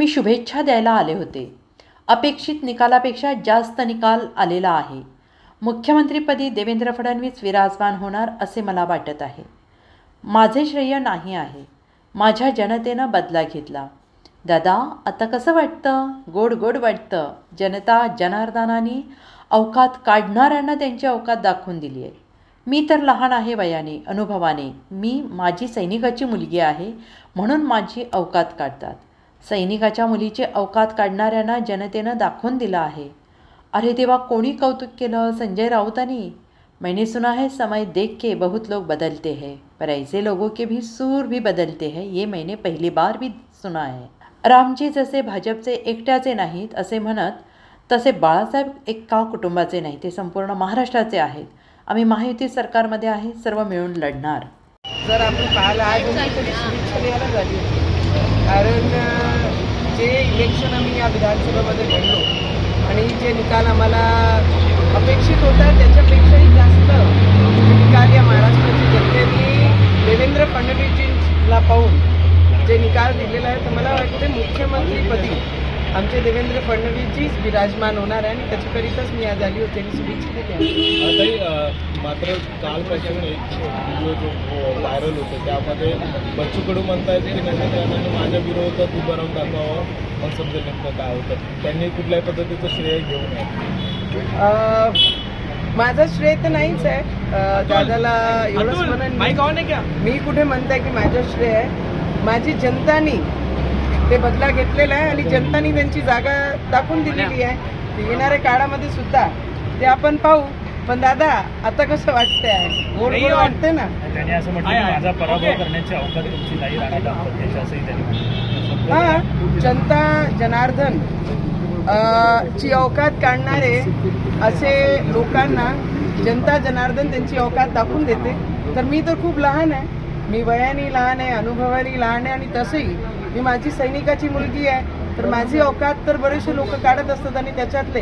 मी शुभेच्छा द्यायला आले होते. अपेक्षित निकालापेक्षा जास्त निकाल आलेला आहे. मुख्यमंत्रीपदी देवेंद्र फडणवीस विराजमान होणार असे मला वाटत आहे. माझे श्रेय नाही आहे. माझ्या जनतेनं बदला घेतला. दादा, आता कसं वाटतं? गोड गोड वाटतं. जनता जनार्दनाने अवकात काढणाऱ्यांना त्यांची अवकात दाखवून दिली आहे. मी तर लहान आहे वयाने, अनुभवाने. मी माझी सैनिकाची मुलगी आहे म्हणून माझी अवकात काढतात. सैनिकाच्या मुलीचे अवकात काढणाऱ्यांना जनतेनं दाखवून दिलं आहे. अरे देवा, कोणी कौतुक केलं? संजय राऊतांनी. मैंने सुना है समय देख के बहुत लोग बदलते हैं, पर ऐसे लोगों के भी सूर भी बदलते हैं, ये मैंने पहली बार भी सुना है. रामजी जसे भाजपचे एकट्याचे नाहीत असे म्हणत, तसे बाळासाहेब एका कुटुंबाचे नाही, ते संपूर्ण महाराष्ट्राचे आहेत. आम्ही महायुती सरकारमध्ये आहे, सर्व मिळून लढणार. जर आपण पाहिलं आज शुभेच्छा झाली, कारण जे इलेक्शन आम्ही या विधानसभेमध्ये लढलो आणि जे निकाल आम्हाला अपेक्षित होता त्याच्यापेक्षाही जास्त निकाल या महाराष्ट्राच्या जनतेने देवेंद्र फडणवीसजींना पाहून जे निकाल दिलेला आहे, तर मला वाटते मुख्यमंत्रीपदी आमचे देवेंद्र फडणवीसजीच विराजमान होणार आहे आणि त्याच्याकरिताच मी आज आली होती आणि शुभेच्छा दिली. मात्र कालपासून एक व्हिडिओ जो व्हायरल होतो त्यामध्ये बच्चू कडू म्हणतात की नंतर माझ्या विरोधात उभं राहून दाखवावं, मग समजेल नेमकं काय होतं. त्यांनी कुठल्याही पद्धतीचं श्रेय घेऊ नये. माझं श्रेय तर नाहीच आहे. दादाला एवढंच म्हणून मी कुठे म्हणताय की माझं श्रेय आहे. माझी जनतानी ते बदला घेतलेला आहे आणि जनतानी त्यांची जागा दाखवून दिलेली आहे. येणाऱ्या काळामध्ये सुद्धा ते आपण पाहू. पण दादा, आता कसं वाटतंय? गोड गोड वाटतंय ना. त्यांनी असं म्हटलं की माझा पराभव करण्याची अवकाश तुमची नाही राहणार असंही त्यांनी. हां, जनता जनार्दन ची अवकात काढणारे असे लोकांना जनता जनार्दन त्यांची अवकात दाखवून देते. तर मी तर खूप लहान आहे, मी वयाने लहान आहे, अनुभवाने लहान आहे आणि तसंही मी माझी सैनिकाची मुलगी आहे. तर माझी अवकात तर बरेचसे लोक काढत असतात आणि त्याच्यातले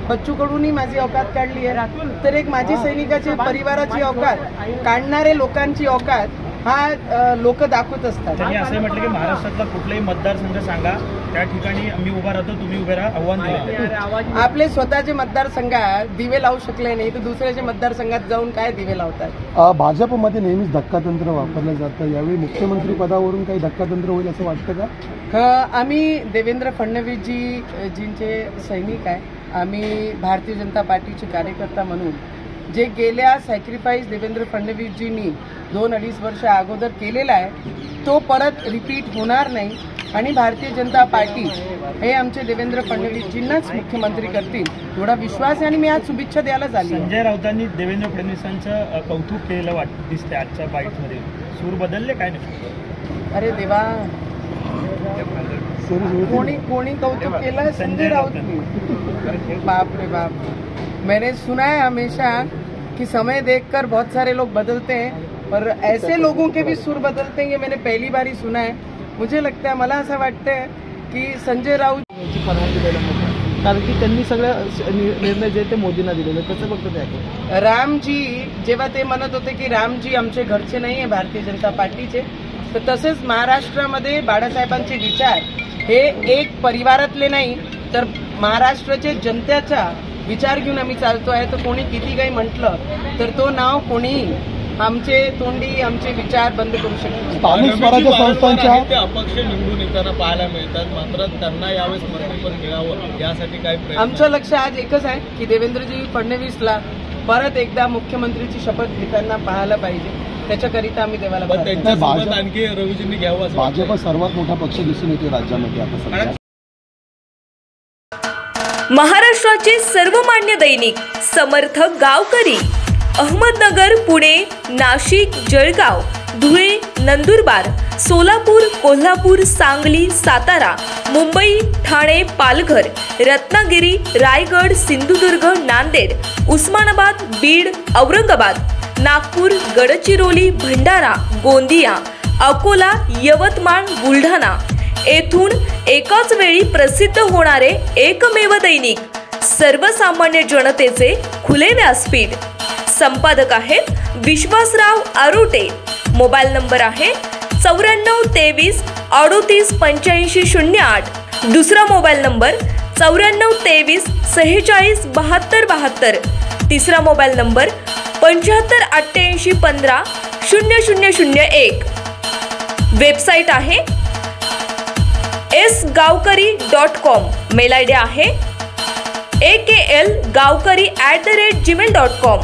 बच्चू कडूंनी माझी अवकात काढली आहे. तर एक माझी सैनिकाच्या परिवाराची अवकात काढणारे लोकांची अवकात हा लोक दाखवत असतात. त्यांनी असं म्हटलं की महाराष्ट्रातला कुठलाही मतदारसंघ सांगा, त्या ठिकाणी आम्ही उभा राहतो, तुम्ही उभे राहा, आव्हान दिले. आपले स्वतःचे मतदारसंघात दिवे लावू शकले नाही तर दुसऱ्याच्या मतदारसंघात जाऊन काय दिवे लावतात? भाजपमध्ये नेहमीच धक्कातंत्र वापरलं जातं. यावेळी मुख्यमंत्री पदावरून काही धक्कातंत्र होईल असं वाटतं का? आम्ही देवेंद्र फडणवीसजींचे सैनिक आहे. आम्ही भारतीय जनता पार्टीचे कार्यकर्ता म्हणून जे गेल्या सॅक्रिफाईस देवेंद्र फडणवीसजींनी 2-2.5 वर्ष अगोदर केलेला आहे तो परत रिपीट होणार नाही आणि भारतीय जनता पार्टी हे आमचे देवेंद्र फडणवीसजींनाच मुख्यमंत्री करतील एवढा विश्वास आहे आणि मी आज शुभेच्छा द्यायला झाली. संजय राऊतांनी देवेंद्र फडणवीसांचं कौतुक केलेलं वाटतं दिसते आजच्या बाईटमध्ये. सूर बदलले काय नाही? अरे देवा, कोणी कौतुक केलं? संजय राऊत. बाप रे बाप. मैंने सुना है हमेशा कि समय देखकर बहुत सारे लोग बदलते हैं, पर ऐसे लोगों के भी सुर बदलते हैं ये मैंने पहली बार ही सुना है. मुझे लगता है, मला असं वाटतं की संजय राऊत परवानगी द्यायला नको, कारण की त्यांनी सगळे निर्णय जे ते मोदींना दिलेले. कसं बघतो ते? रामजी जेव्हा ते म्हणत होते की रामजी आमचे घरचे नाही आहे भारतीय जनता पार्टीचे, तर तसेच महाराष्ट्रामध्ये बाळासाहेबांचे विचार हे एक परिवारातले नाही तर महाराष्ट्राचे जनतेचा विचार घेऊन आम्ही चालतो आहे. तर कोणी किती काही म्हटलं तर तो नाव कोणीही आमचे तोंडी आमचे विचार बंद करू शकतो. स्थानिक स्वराज्य संस्थांच्या ते अपक्ष निवडून येताना पाहायला मिळतात, मात्र त्यांना यावेळेस मंत्रिपद मिळावं यासाठी काय प्रयत्न? आमचं लक्ष आज एकच आहे की देवेंद्रजी फडणवीसला परत एकदा मुख्यमंत्रीची शपथ घेताना पाहायला पाहिजे. त्याच्याकरिता आम्ही देवाला त्यांच्यासोबत आणखी रवीजींनी घ्यावं. भाजप सर्वात मोठा पक्ष दिसून येतो राज्यामध्ये आता सध्या. महाराष्ट्राचे सर्वमान्य दैनिक समर्थ गावकरी अहमदनगर, पुणे, नाशिक, जळगाव, धुळे, नंदुरबार, सोलापूर, कोल्हापूर, सांगली, सातारा, मुंबई, ठाणे, पालघर, रत्नागिरी, रायगड, सिंधुदुर्ग, नांदेड, उस्मानाबाद, बीड, औरंगाबाद, नागपूर, गडचिरोली, भंडारा, गोंदिया, अकोला, यवतमाळ, बुलढाणा येथून एकाच वेळी प्रसिद्ध होणारे एकमेव दैनिक, सर्वसामान्य जनतेचे खुले व्यासपीठ. संपादक आहेत विश्वासराव आरोटे. मोबाईल नंबर आहे 9423 38 85 08. दुसरा मोबाईल नंबर 9423 46 72 72. तिसरा मोबाईल नंबर 75 88 15 0001. वेबसाईट आहे sgavkari.com. मेल आय डी आहे akl gavkari@gmail.com.